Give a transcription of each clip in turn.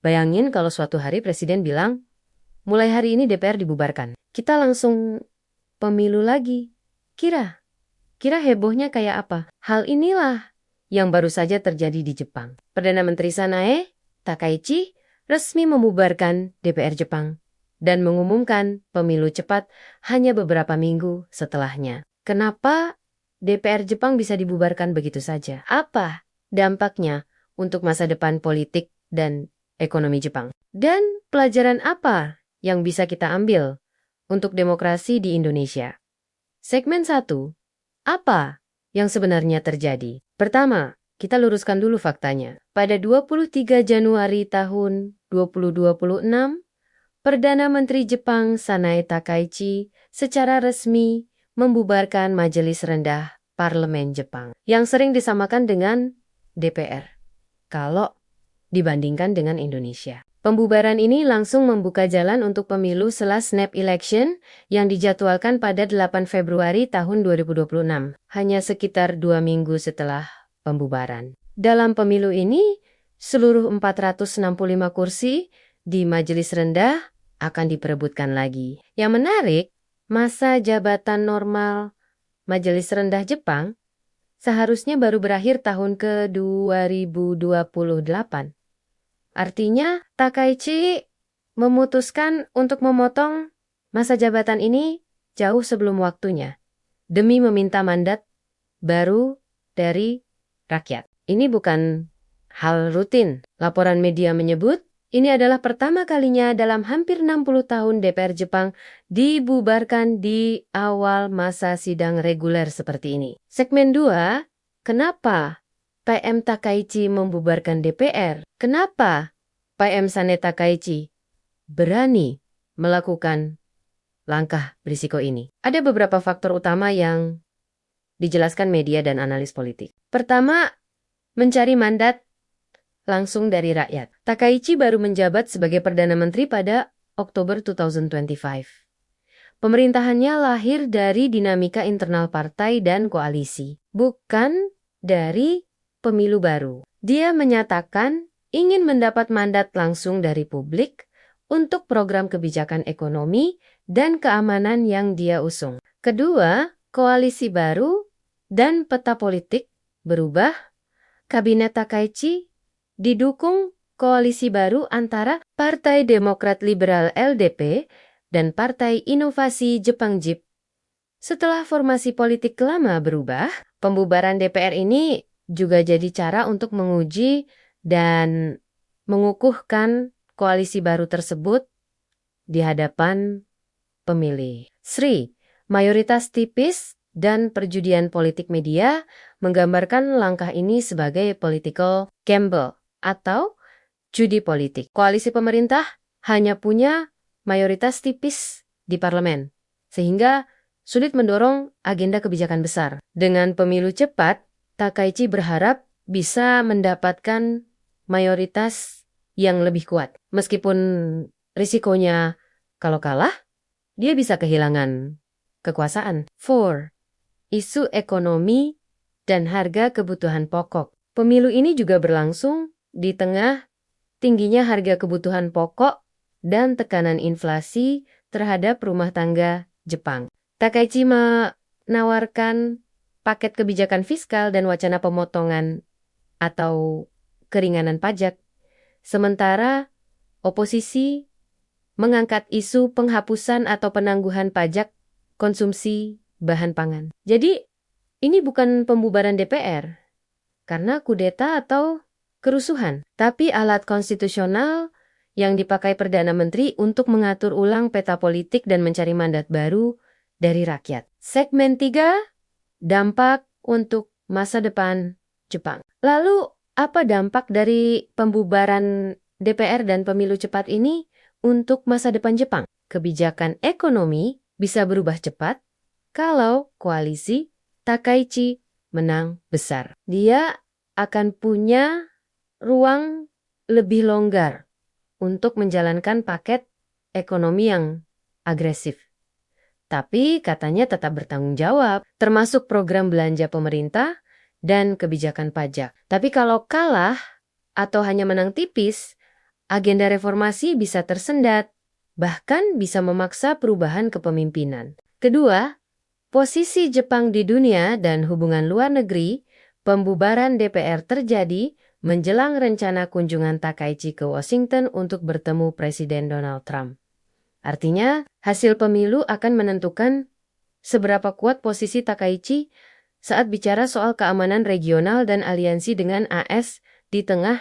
Bayangin kalau suatu hari presiden bilang, mulai hari ini DPR dibubarkan. Kita langsung pemilu lagi. Kira hebohnya kayak apa? Hal inilah yang baru saja terjadi di Jepang. Perdana Menteri Sanae Takaichi resmi membubarkan DPR Jepang dan mengumumkan pemilu cepat hanya beberapa minggu setelahnya. Kenapa DPR Jepang bisa dibubarkan begitu saja? Apa dampaknya untuk masa depan politik dan ekonomi Jepang? Dan pelajaran apa yang bisa kita ambil untuk demokrasi di Indonesia? Segmen 1. Apa yang sebenarnya terjadi? Pertama, kita luruskan dulu faktanya. Pada 23 Januari tahun 2026, Perdana Menteri Jepang Sanae Takaichi secara resmi membubarkan Majelis Rendah Parlemen Jepang, yang sering disamakan dengan DPR, kalau dibandingkan dengan Indonesia. Pembubaran ini langsung membuka jalan untuk pemilu snap election yang dijadwalkan pada 8 Februari tahun 2026, hanya sekitar 2 minggu setelah pembubaran. Dalam pemilu ini, seluruh 465 kursi di Majelis Rendah akan diperebutkan lagi. Yang menarik, masa jabatan normal Majelis Rendah Jepang seharusnya baru berakhir tahun ke 2028. Artinya, Takaichi memutuskan untuk memotong masa jabatan ini jauh sebelum waktunya, demi meminta mandat baru dari rakyat. Ini bukan hal rutin. Laporan media menyebut, ini adalah pertama kalinya dalam hampir 60 tahun DPR Jepang dibubarkan di awal masa sidang reguler seperti ini. Segmen 2, kenapa PM Takaichi membubarkan DPR? Kenapa PM Sanae Takaichi berani melakukan langkah berisiko ini? Ada beberapa faktor utama yang dijelaskan media dan analis politik. Pertama, mencari mandat langsung dari rakyat. Takaichi baru menjabat sebagai Perdana Menteri pada Oktober 2025. Pemerintahannya lahir dari dinamika internal partai dan koalisi, bukan dari pemilu baru. Dia menyatakan ingin mendapat mandat langsung dari publik untuk program kebijakan ekonomi dan keamanan yang dia usung. Kedua, koalisi baru dan peta politik berubah. Kabinet Takaichi didukung koalisi baru antara Partai Demokrat Liberal LDP dan Partai Inovasi Jepang JIP. Setelah formasi politik lama berubah, pembubaran DPR ini juga jadi cara untuk menguji dan mengukuhkan koalisi baru tersebut di hadapan pemilih. Sri, mayoritas tipis dan perjudian politik media menggambarkan langkah ini sebagai political gamble atau judi politik. Koalisi pemerintah hanya punya mayoritas tipis di parlemen, sehingga sulit mendorong agenda kebijakan besar. Dengan pemilu cepat, Takaichi berharap bisa mendapatkan mayoritas yang lebih kuat. Meskipun risikonya kalau kalah, dia bisa kehilangan kekuasaan. 4. Isu ekonomi dan harga kebutuhan pokok. Pemilu ini juga berlangsung di tengah tingginya harga kebutuhan pokok dan tekanan inflasi terhadap rumah tangga Jepang. Takaichi menawarkan paket kebijakan fiskal dan wacana pemotongan atau keringanan pajak, sementara oposisi mengangkat isu penghapusan atau penangguhan pajak konsumsi bahan pangan. Jadi, ini bukan pembubaran DPR karena kudeta atau kerusuhan, tapi alat konstitusional yang dipakai Perdana Menteri untuk mengatur ulang peta politik dan mencari mandat baru dari rakyat. Segmen 3, dampak untuk masa depan Jepang. Lalu, apa dampak dari pembubaran DPR dan pemilu cepat ini untuk masa depan Jepang? Kebijakan ekonomi bisa berubah cepat kalau koalisi Takaichi menang besar. Dia akan punya ruang lebih longgar untuk menjalankan paket ekonomi yang agresif. Tapi katanya tetap bertanggung jawab, termasuk program belanja pemerintah dan kebijakan pajak. Tapi kalau kalah atau hanya menang tipis, agenda reformasi bisa tersendat, bahkan bisa memaksa perubahan kepemimpinan. Kedua, posisi Jepang di dunia dan hubungan luar negeri, pembubaran DPR terjadi menjelang rencana kunjungan Takaichi ke Washington untuk bertemu Presiden Donald Trump. Artinya, hasil pemilu akan menentukan seberapa kuat posisi Takaichi saat bicara soal keamanan regional dan aliansi dengan AS di tengah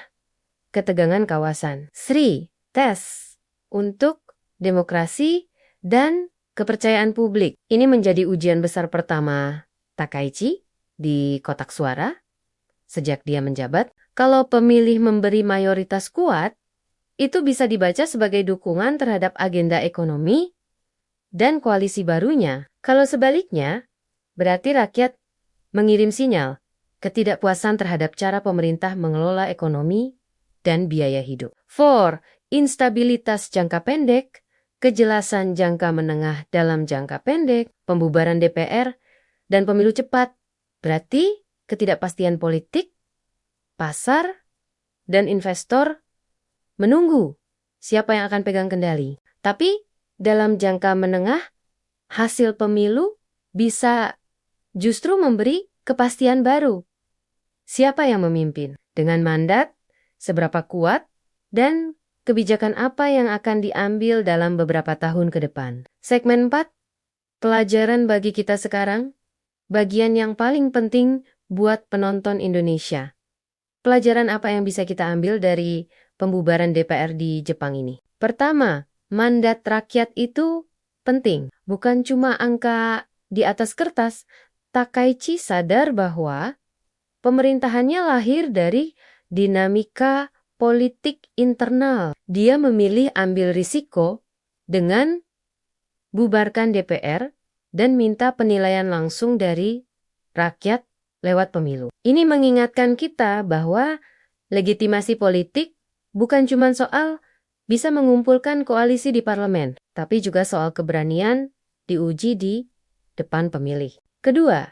ketegangan kawasan. Sri, tes untuk demokrasi dan kepercayaan publik. Ini menjadi ujian besar pertama Takaichi di kotak suara sejak dia menjabat. Kalau pemilih memberi mayoritas kuat, itu bisa dibaca sebagai dukungan terhadap agenda ekonomi dan koalisi barunya. Kalau sebaliknya, berarti rakyat mengirim sinyal ketidakpuasan terhadap cara pemerintah mengelola ekonomi dan biaya hidup. 4. Instabilitas jangka pendek, kejelasan jangka menengah dalam jangka pendek, pembubaran DPR, dan pemilu cepat. Berarti ketidakpastian politik, pasar, dan investor menunggu siapa yang akan pegang kendali. Tapi dalam jangka menengah, hasil pemilu bisa justru memberi kepastian baru. Siapa yang memimpin? Dengan mandat, seberapa kuat, dan kebijakan apa yang akan diambil dalam beberapa tahun ke depan. Segmen 4, pelajaran bagi kita sekarang, bagian yang paling penting buat penonton Indonesia. Pelajaran apa yang bisa kita ambil dari pembubaran DPR di Jepang ini? Pertama, mandat rakyat itu penting. Bukan cuma angka di atas kertas. Takaichi sadar bahwa pemerintahannya lahir dari dinamika politik internal. Dia memilih ambil risiko dengan bubarkan DPR dan minta penilaian langsung dari rakyat lewat pemilu. Ini mengingatkan kita bahwa legitimasi politik bukan cuma soal bisa mengumpulkan koalisi di parlemen, tapi juga soal keberanian diuji di depan pemilih. Kedua,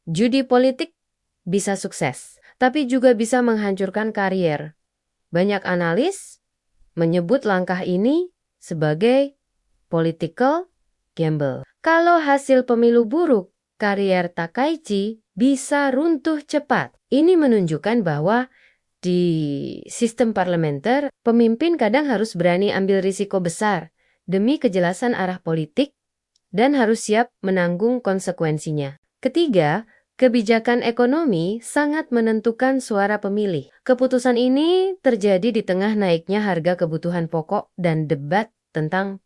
judi politik bisa sukses, tapi juga bisa menghancurkan karier. Banyak analis menyebut langkah ini sebagai political gamble. Kalau hasil pemilu buruk, karier Takaichi bisa runtuh cepat. Ini menunjukkan bahwa di sistem parlementer, pemimpin kadang harus berani ambil risiko besar demi kejelasan arah politik dan harus siap menanggung konsekuensinya. Ketiga, kebijakan ekonomi sangat menentukan suara pemilih. Keputusan ini terjadi di tengah naiknya harga kebutuhan pokok dan debat tentang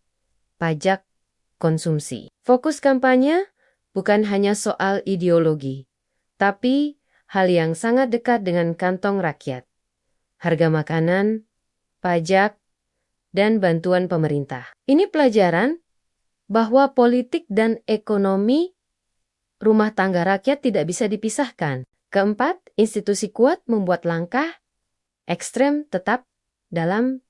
pajak konsumsi. Fokus kampanye bukan hanya soal ideologi, tapi hal yang sangat dekat dengan kantong rakyat. Harga makanan, pajak, dan bantuan pemerintah. Ini pelajaran bahwa politik dan ekonomi rumah tangga rakyat tidak bisa dipisahkan. Keempat, institusi kuat membuat langkah ekstrem tetap dalam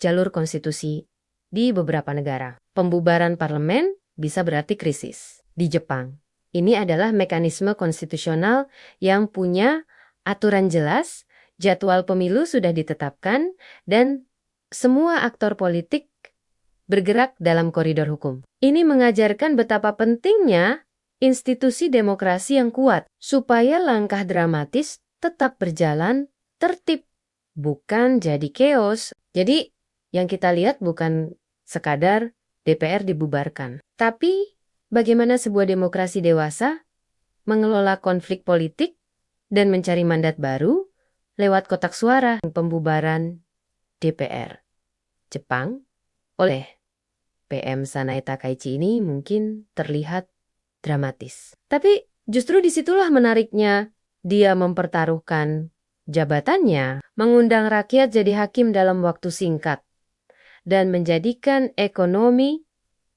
jalur konstitusi di beberapa negara. Pembubaran parlemen bisa berarti krisis. Di Jepang, ini adalah mekanisme konstitusional yang punya aturan jelas, jadwal pemilu sudah ditetapkan, dan semua aktor politik bergerak dalam koridor hukum. Ini mengajarkan betapa pentingnya institusi demokrasi yang kuat, supaya langkah dramatis tetap berjalan tertib, bukan jadi chaos. Jadi, yang kita lihat bukan sekadar DPR dibubarkan, tapi bagaimana sebuah demokrasi dewasa mengelola konflik politik dan mencari mandat baru lewat kotak suara. Pembubaran DPR Jepang oleh PM Sanae Takaichi ini mungkin terlihat dramatis. Tapi justru disitulah menariknya dia mempertaruhkan jabatannya, mengundang rakyat jadi hakim dalam waktu singkat, dan menjadikan ekonomi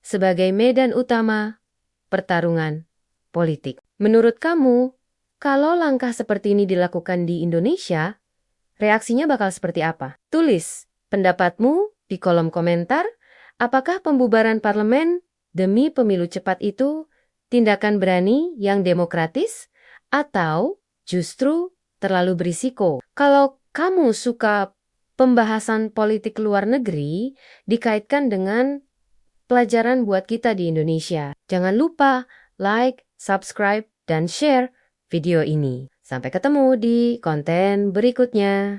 sebagai medan utama pertarungan politik. Menurut kamu, kalau langkah seperti ini dilakukan di Indonesia, reaksinya bakal seperti apa? Tulis pendapatmu di kolom komentar. Apakah pembubaran parlemen demi pemilu cepat itu tindakan berani yang demokratis atau justru terlalu berisiko? Kalau kamu suka pembahasan politik luar negeri dikaitkan dengan pelajaran buat kita di Indonesia. Jangan lupa like, subscribe, dan share video ini. Sampai ketemu di konten berikutnya.